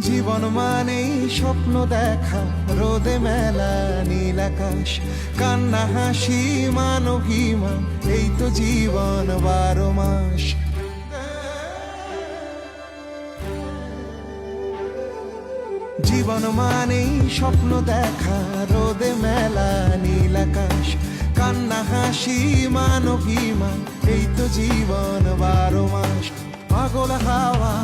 জীবন মানেই স্বপ্ন দেখা, রোদে মেলা নীল আকাশ, কান্না হাসি মান অভিমান, এই তো জীবন 12 মাস। জীবন মানেই স্বপ্ন দেখা, রোদে মেলা নীল আকাশ, কান্না হাসি মান অভিমান, এই তো জীবন 12 মাস। পাগল হাওয়া